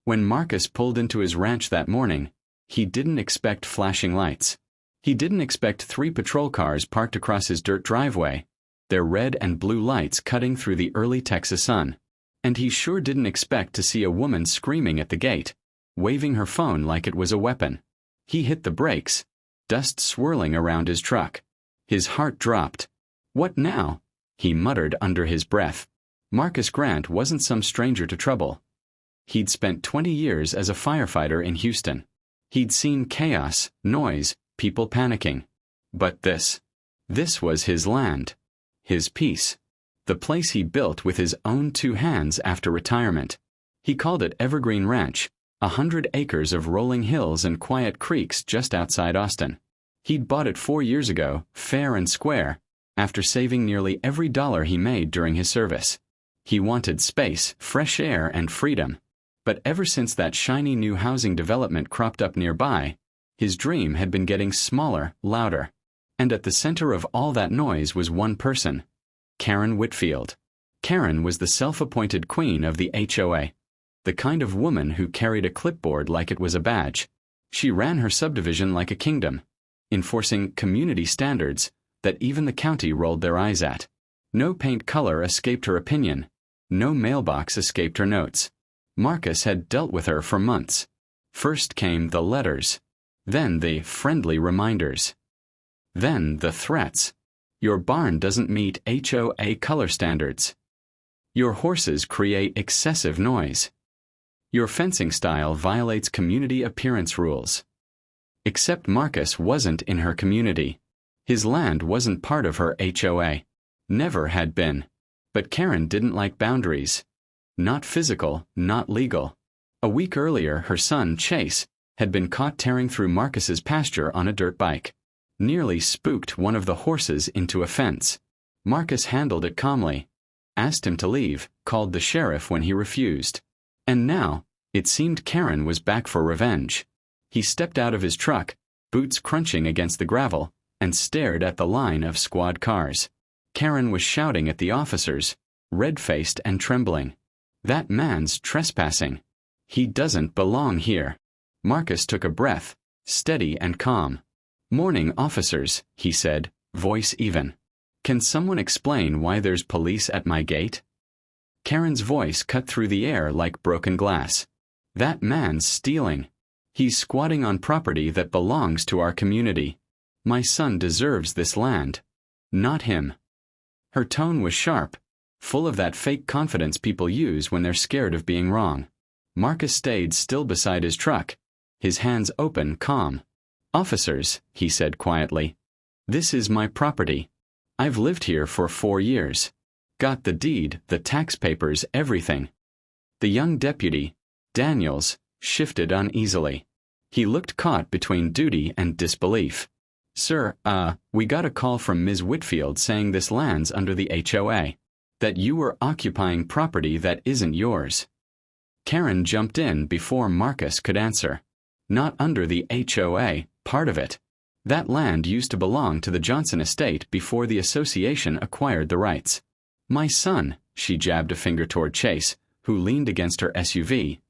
When Marcus pulled into his ranch that morning, he didn't expect flashing lights. He didn't expect 3 patrol cars parked across his dirt driveway, their red and blue lights cutting through the early Texas sun. And he sure didn't expect to see a woman screaming at the gate, waving her phone like it was a weapon. He hit the brakes, dust swirling around his truck. His heart dropped. "What now?" he muttered under his breath. Marcus Grant wasn't some stranger to trouble. He'd spent 20 years as a firefighter in Houston. He'd seen chaos, noise, people panicking. But this was his land. His peace. The place he built with his own 2 hands after retirement. He called it Evergreen Ranch, 100 acres of rolling hills and quiet creeks just outside Austin. He'd bought it 4 years ago, fair and square, after saving nearly every dollar he made during his service. He wanted space, fresh air, and freedom. But ever since that shiny new housing development cropped up nearby, his dream had been getting smaller, louder. And at the center of all that noise was one person, Karen Whitfield. Karen was the self-appointed queen of the HOA, the kind of woman who carried a clipboard like it was a badge. She ran her subdivision like a kingdom, enforcing community standards that even the county rolled their eyes at. No paint color escaped her opinion. No mailbox escaped her notes. Marcus had dealt with her for months. First came the letters, then the friendly reminders, then the threats. Your barn doesn't meet HOA color standards. Your horses create excessive noise. Your fencing style violates community appearance rules. Except Marcus wasn't in her community. His land wasn't part of her HOA. Never had been. But Karen didn't like boundaries. Not physical, not legal. A week earlier, her son, Chase, had been caught tearing through Marcus's pasture on a dirt bike. Nearly spooked one of the horses into a fence. Marcus handled it calmly, asked him to leave, called the sheriff when he refused. And now, it seemed Karen was back for revenge. He stepped out of his truck, boots crunching against the gravel, and stared at the line of squad cars. Karen was shouting at the officers, red-faced and trembling. "That man's trespassing. He doesn't belong here." Marcus took a breath, steady and calm. "Morning, officers," he said, voice even. "Can someone explain why there's police at my gate?" Karen's voice cut through the air like broken glass. "That man's stealing. He's squatting on property that belongs to our community. My son deserves this land. Not him." Her tone was sharp, full of that fake confidence people use when they're scared of being wrong. Marcus stayed still beside his truck, his hands open, calm. "Officers," he said quietly, "this is my property. I've lived here for 4 years. Got the deed, the tax papers, everything." The young deputy, Daniels, shifted uneasily. He looked caught between duty and disbelief. "Sir, we got a call from Ms. Whitfield saying this land's under the HOA, that you were occupying property that isn't yours." Karen jumped in before Marcus could answer. "Not under the HOA, part of it. That land used to belong to the Johnson estate before the association acquired the rights. My son," she jabbed a finger toward Chase, who leaned against her SUV,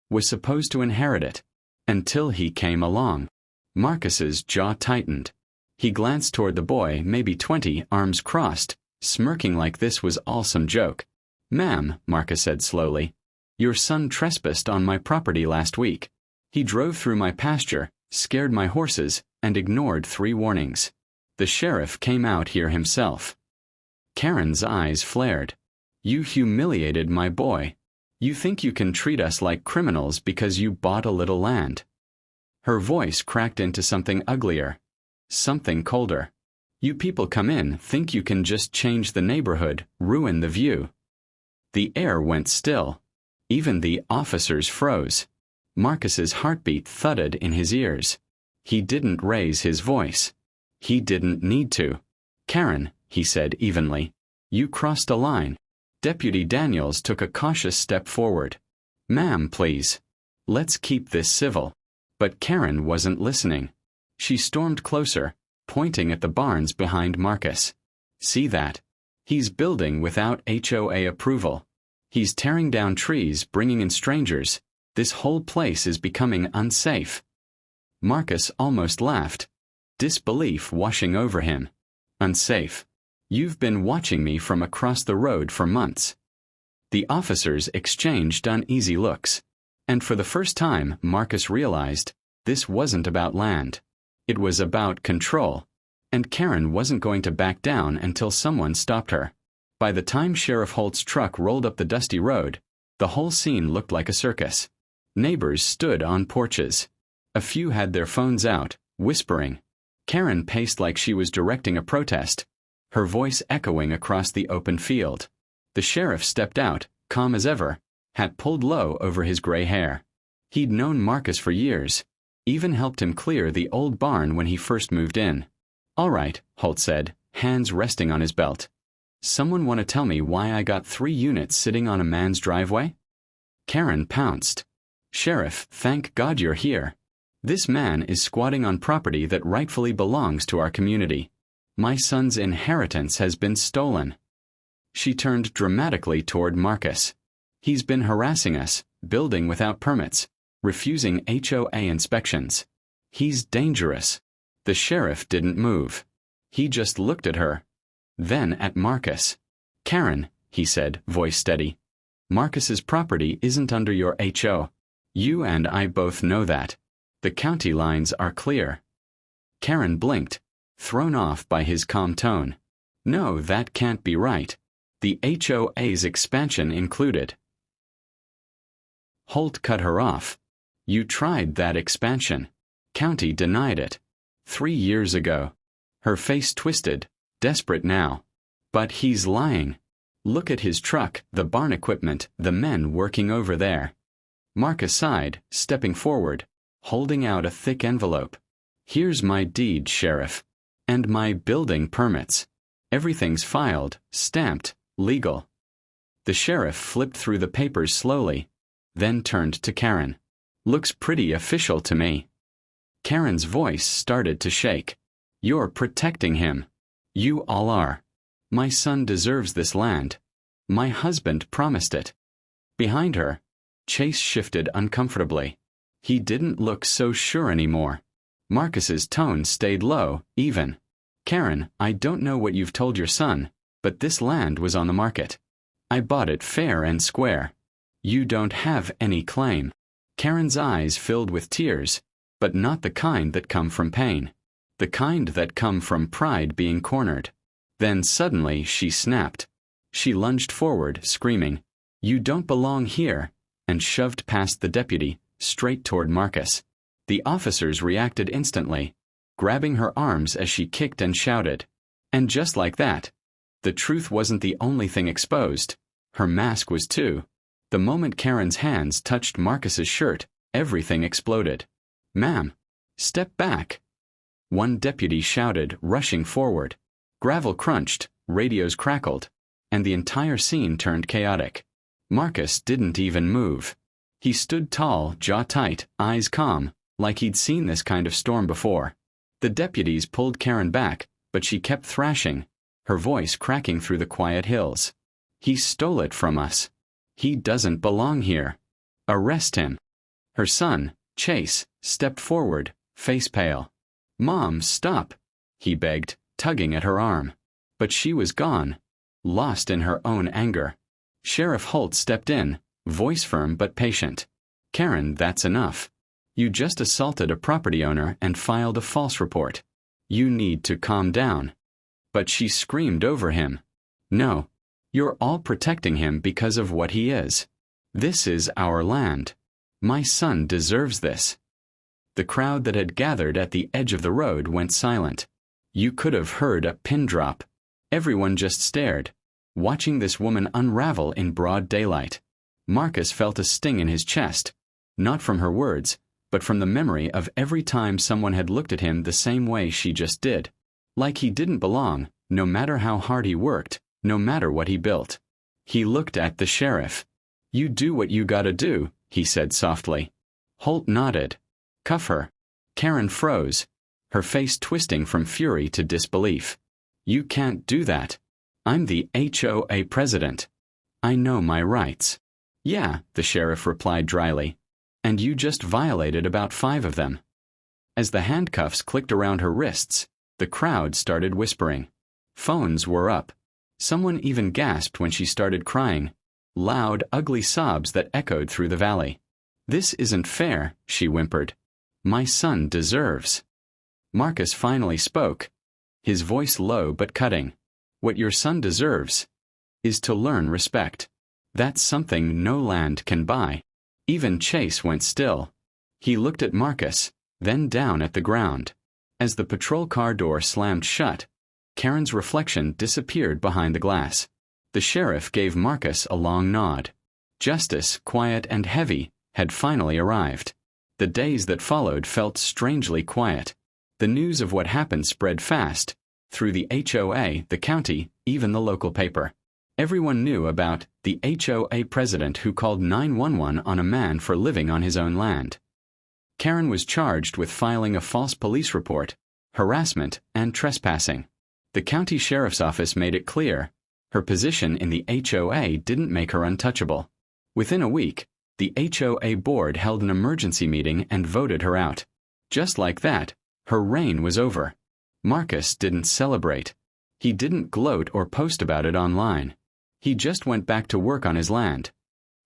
"was supposed to inherit it. Until he came along." Marcus's jaw tightened. He glanced toward the boy, maybe 20, arms crossed, smirking like this was all some joke. "Ma'am," Marcus said slowly, "your son trespassed on my property last week. He drove through my pasture, scared my horses, and ignored 3 warnings. The sheriff came out here himself." Karen's eyes flared. "You humiliated my boy. You think you can treat us like criminals because you bought a little land." Her voice cracked into something uglier, something colder. "You people come in, think you can just change the neighborhood, ruin the view." The air went still. Even the officers froze. Marcus's heartbeat thudded in his ears. He didn't raise his voice. He didn't need to. "Karen," he said evenly, "you crossed a line." Deputy Daniels took a cautious step forward. "Ma'am, please. Let's keep this civil." But Karen wasn't listening. She stormed closer, pointing at the barns behind Marcus. "See that? He's building without HOA approval. He's tearing down trees, bringing in strangers, This whole place is becoming unsafe. Marcus almost laughed, disbelief washing over him. Unsafe. You've been watching me from across the road for months. The officers exchanged uneasy looks, and for the first time Marcus realized this wasn't about land. It was about control, and Karen wasn't going to back down until someone stopped her. By the time Sheriff Holt's truck rolled up the dusty road, the whole scene looked like a circus. Neighbors stood on porches. A few had their phones out, whispering. Karen paced like she was directing a protest, her voice echoing across the open field. The sheriff stepped out, calm as ever, hat pulled low over his gray hair. He'd known Marcus for years, even helped him clear the old barn when he first moved in. "All right," Holt said, hands resting on his belt. "Someone want to tell me why I got 3 units sitting on a man's driveway?" Karen pounced. "Sheriff, thank God you're here. This man is squatting on property that rightfully belongs to our community. My son's inheritance has been stolen." She turned dramatically toward Marcus. "He's been harassing us, building without permits, refusing HOA inspections. He's dangerous." The sheriff didn't move. He just looked at her. Then at Marcus. "Karen," he said, voice steady. "Marcus's property isn't under your HO. You and I both know that. The county lines are clear." Karen blinked, thrown off by his calm tone. "No, that can't be right. The HOA's expansion included." Holt cut her off. "You tried that expansion. County denied it. 3 years ago." Her face twisted, desperate now. "But he's lying. Look at his truck, the barn equipment, the men working over there." Marcus sighed, stepping forward, holding out a thick envelope. "Here's my deed, Sheriff. And my building permits. Everything's filed, stamped, legal." The sheriff flipped through the papers slowly, then turned to Karen. "Looks pretty official to me." Karen's voice started to shake. "You're protecting him. You all are. My son deserves this land. My husband promised it." Behind her, Chase shifted uncomfortably. He didn't look so sure anymore. Marcus's tone stayed low, even. "Karen, I don't know what you've told your son, but this land was on the market. I bought it fair and square. You don't have any claim." Karen's eyes filled with tears, but not the kind that come from pain. The kind that come from pride being cornered. Then suddenly she snapped. She lunged forward, screaming, "You don't belong here," and shoved past the deputy, straight toward Marcus. The officers reacted instantly, grabbing her arms as she kicked and shouted. And just like that, the truth wasn't the only thing exposed. Her mask was too. The moment Karen's hands touched Marcus's shirt, everything exploded. "Ma'am, step back!" One deputy shouted, rushing forward. Gravel crunched, radios crackled, and the entire scene turned chaotic. Marcus didn't even move. He stood tall, jaw tight, eyes calm, like he'd seen this kind of storm before. The deputies pulled Karen back, but she kept thrashing, her voice cracking through the quiet hills. "He stole it from us. He doesn't belong here. Arrest him." Her son, Chase, stepped forward, face pale. "Mom, stop," he begged, tugging at her arm. But she was gone, lost in her own anger. Sheriff Holt stepped in, voice firm but patient. "Karen, that's enough. You just assaulted a property owner and filed a false report. You need to calm down." But she screamed over him. "No, you're all protecting him because of what he is. This is our land. My son deserves this." The crowd that had gathered at the edge of the road went silent. You could have heard a pin drop. Everyone just stared, watching this woman unravel in broad daylight. Marcus felt a sting in his chest, not from her words, but from the memory of every time someone had looked at him the same way she just did. Like he didn't belong, no matter how hard he worked, no matter what he built. He looked at the sheriff. "You do what you gotta do," he said softly. Holt nodded. "Cuff her." Karen froze, her face twisting from fury to disbelief. "You can't do that. I'm the HOA president. I know my rights." "Yeah," the sheriff replied dryly. And you just violated about 5 of them. As the handcuffs clicked around her wrists, the crowd started whispering. Phones were up. Someone even gasped when she started crying. Loud, ugly sobs that echoed through the valley. "This isn't fair," she whimpered. "My son deserves." Marcus finally spoke, his voice low but cutting. "What your son deserves is to learn respect. That's something no land can buy." Even Chase went still. He looked at Marcus, then down at the ground. As the patrol car door slammed shut, Karen's reflection disappeared behind the glass. The sheriff gave Marcus a long nod. Justice, quiet and heavy, had finally arrived. The days that followed felt strangely quiet. The news of what happened spread fast, through the HOA, the county, even the local paper. Everyone knew about the HOA president who called 911 on a man for living on his own land. Karen was charged with filing a false police report, harassment, and trespassing. The county sheriff's office made it clear her position in the HOA didn't make her untouchable. Within a week, the HOA board held an emergency meeting and voted her out. Just like that, her reign was over. Marcus didn't celebrate. He didn't gloat or post about it online. He just went back to work on his land,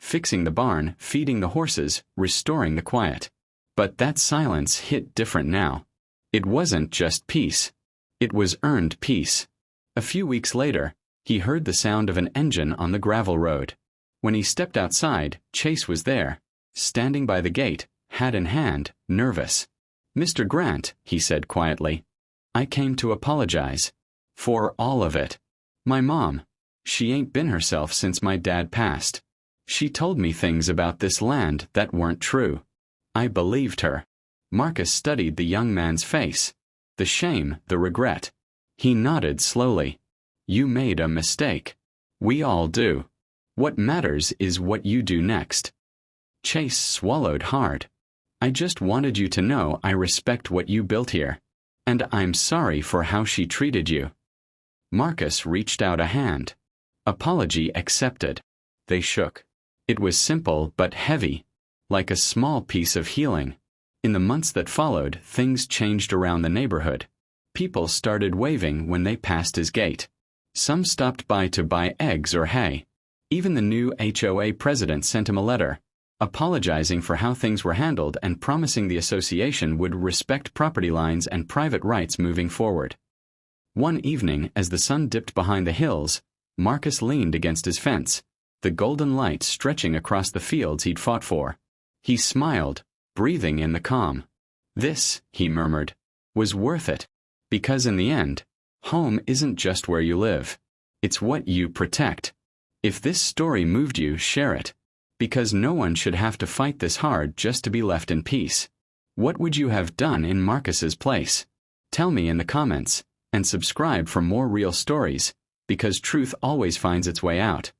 fixing the barn, feeding the horses, restoring the quiet. But that silence hit different now. It wasn't just peace. It was earned peace. A few weeks later, he heard the sound of an engine on the gravel road. When he stepped outside, Chase was there, standing by the gate, hat in hand, nervous. "Mr. Grant," he said quietly, "I came to apologize. For all of it. My mom, she ain't been herself since my dad passed. She told me things about this land that weren't true. I believed her." Marcus studied the young man's face. The shame, the regret. He nodded slowly. "You made a mistake. We all do. What matters is what you do next." Chase swallowed hard. "I just wanted you to know I respect what you built here. And I'm sorry for how she treated you." Marcus reached out a hand. Apology accepted. They shook. It was simple but heavy, like a small piece of healing. In the months that followed, things changed around the neighborhood. People started waving when they passed his gate. Some stopped by to buy eggs or hay. Even the new HOA president sent him a letter, apologizing for how things were handled and promising the association would respect property lines and private rights moving forward. One evening, as the sun dipped behind the hills, Marcus leaned against his fence, the golden light stretching across the fields he'd fought for. He smiled, breathing in the calm. "This," he murmured, "was worth it. Because in the end, home isn't just where you live. It's what you protect." If this story moved you, share it. Because no one should have to fight this hard just to be left in peace. What would you have done in Marcus's place? Tell me in the comments, and subscribe for more real stories, because truth always finds its way out.